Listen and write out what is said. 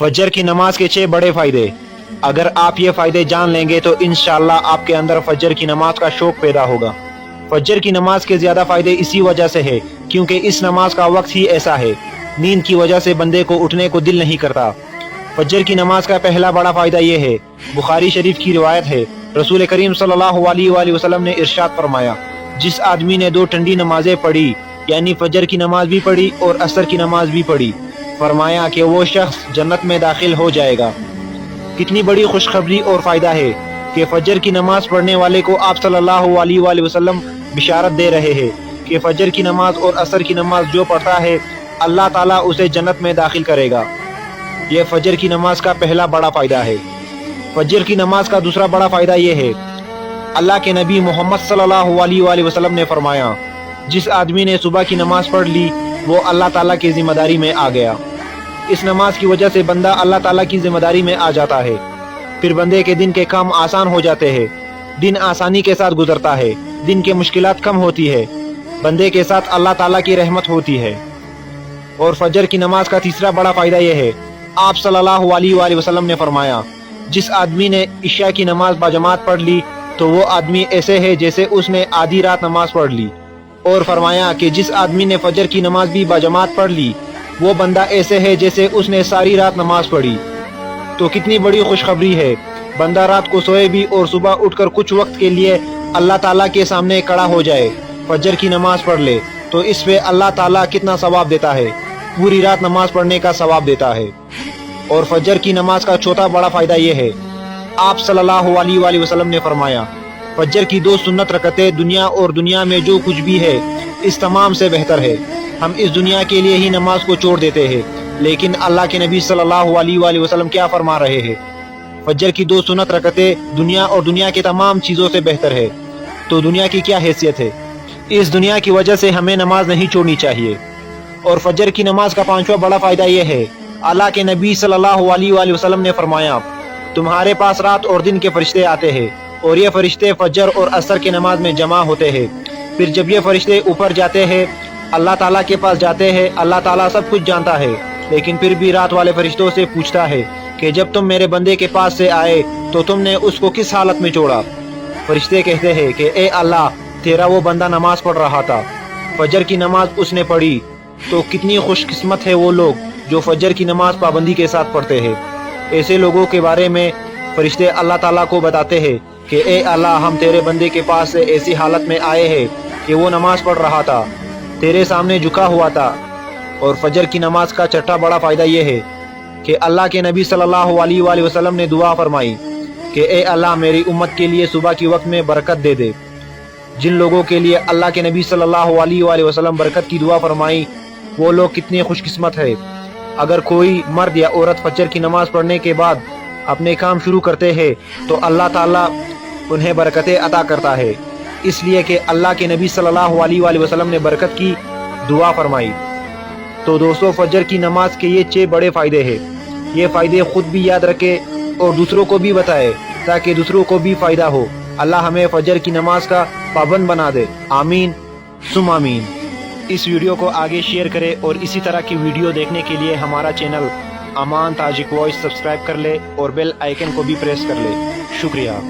फजर की नमाज के 6 बड़े फ़ायदे। अगर आप ये फ़ायदे जान लेंगे तो इंशाअल्लाह आपके अंदर फजर की नमाज का शौक़ पैदा होगा। फजर की नमाज के ज़्यादा फ़ायदे इसी वजह से है क्योंकि इस नमाज का वक्त ही ऐसा है, नींद की वजह से बंदे को उठने को दिल नहीं करता। फजर की नमाज का पहला बड़ा फ़ायदा ये है, बुखारी शरीफ की रिवायत है, रसूल करीम सल्लल्लाहु अलैहि वसल्लम ने इरशाद फरमाया, जिस आदमी ने 2 ठंडी नमाजें पढ़ी यानी फजर की नमाज भी पढ़ी और असर की नमाज भी पढ़ी, फरमाया कि वो शख्स जन्नत में दाखिल हो जाएगा। कितनी बड़ी खुशखबरी और फ़ायदा है कि फजर की नमाज पढ़ने वाले को आप सल्लल्लाहु अलैहि वसल्लम बिशारत दे रहे हैं कि फजर की नमाज और असर की नमाज जो पढ़ता है अल्लाह ताला उसे जन्नत में दाखिल करेगा। यह फजर की नमाज का पहला बड़ा फ़ायदा है। फजर की नमाज का दूसरा बड़ा फ़ायदा यह है, अल्लाह के नबी मोहम्मद सल्लल्लाहु अलैहि वसल्लम ने फरमाया, जिस आदमी ने सुबह की नमाज पढ़ ली वो अल्लाह ताला की ज़िम्मेदारी में आ गया। इस नमाज की वजह से बंदा अल्लाह ताला की ज़िम्मेदारी में आ जाता है, फिर बंदे के दिन के काम आसान हो जाते हैं, दिन आसानी के साथ गुजरता है, दिन के मुश्किलात कम होती है, बंदे के साथ अल्लाह ताला की रहमत होती है। और फजर की नमाज का तीसरा बड़ा फ़ायदा यह है, आप सल्लल्लाहु अलैहि वसल्लम ने फरमाया, जिस आदमी ने इशा की नमाज बाजमात पढ़ ली तो वो आदमी ऐसे है जैसे उसने आधी रात नमाज पढ़ ली। और फरमाया कि जिस आदमी ने फजर की नमाज भी बाजमात पढ़ ली वो बंदा ऐसे है जैसे उसने सारी रात नमाज पढ़ी। तो कितनी बड़ी खुशखबरी है, बंदा रात को सोए भी और सुबह उठकर कुछ वक्त के लिए अल्लाह ताला के सामने खड़ा हो जाए, फजर की नमाज पढ़ ले तो इस पे अल्लाह ताला कितना सवाब देता है, पूरी रात नमाज पढ़ने का सवाब देता है। और फजर की नमाज का चौथा बड़ा फ़ायदा यह है, आप सल्लल्लाहु अलैहि वसल्लम ने फरमाया, फजर की 2 सुन्नत रकतें दुनिया और दुनिया में जो कुछ भी है इस तमाम से बेहतर है। हम इस दुनिया के लिए ही नमाज को छोड़ देते हैं, लेकिन अल्लाह के नबी सल्लल्लाहु अलैहि वसल्लम क्या फरमा रहे हैं, फजर की 2 सुन्नत रकतें दुनिया और दुनिया के तमाम चीज़ों से बेहतर है। तो दुनिया की क्या हैसियत है, इस दुनिया की वजह से हमें नमाज नहीं छोड़नी चाहिए। और फजर की नमाज का 5वां बड़ा फ़ायदा यह है, अल्लाह के नबी सल्लल्लाहु अलैहि वसल्लम ने फरमाया, तुम्हारे पास रात और दिन के फरिश्ते आते हैं और ये फरिश्ते फजर और असर की नमाज में जमा होते हैं। फिर जब ये फरिश्ते ऊपर जाते हैं अल्लाह ताला के पास जाते हैं, अल्लाह ताला सब कुछ जानता है, लेकिन फिर भी रात वाले फरिश्तों से पूछता है कि जब तुम मेरे बंदे के पास से आए तो तुमने उसको किस हालत में छोड़ा। फरिश्ते कहते हैं कि ए अल्लाह, तेरा वो बंदा नमाज पढ़ रहा था, फजर की नमाज उसने पढ़ी। तो कितनी खुशकिस्मत है वो लोग जो फजर की नमाज पाबंदी के साथ पढ़ते हैं। ऐसे लोगों के बारे में फरिश्ते अल्लाह ताला को बताते हैं कि ए अल्लाह, हम तेरे बंदे के पास से ऐसी हालत में आए हैं कि वो नमाज पढ़ रहा था, तेरे सामने झुका हुआ था। और फजर की नमाज का छठा बड़ा फ़ायदा ये है कि अल्लाह के नबी सल्लल्लाहु अलैहि वसल्लम ने दुआ फरमाई कि ए अल्लाह, मेरी उम्मत के लिए सुबह की वक्त में बरकत दे दे। जिन लोगों के लिए अल्लाह के नबी सल्लल्लाहु अलैहि वसल्लम बरकत की दुआ फरमाई वो लोग कितने खुशकिस्मत है। अगर कोई मर्द या औरत फजर की नमाज पढ़ने के बाद अपने काम शुरू करते हैं तो अल्लाह ताला उन्हें बरकतें अता करता है, इसलिए कि अल्लाह के नबी सल्लल्लाहु अलैहि वसल्लम ने बरकत की दुआ फरमाई। तो दोस्तों, फजर की नमाज के ये 6 बड़े फ़ायदे हैं। ये फ़ायदे खुद भी याद रखें और दूसरों को भी बताएं ताकि दूसरों को भी फ़ायदा हो। अल्लाह हमें फजर की नमाज का पाबंद बना दे, आमीन सुम आमीन। इस वीडियो को आगे शेयर करें और इसी तरह की वीडियो देखने के लिए हमारा चैनल अमान ताजिक वॉइस सब्सक्राइब कर ले और बेल आइकन को भी प्रेस कर ले। शुक्रिया।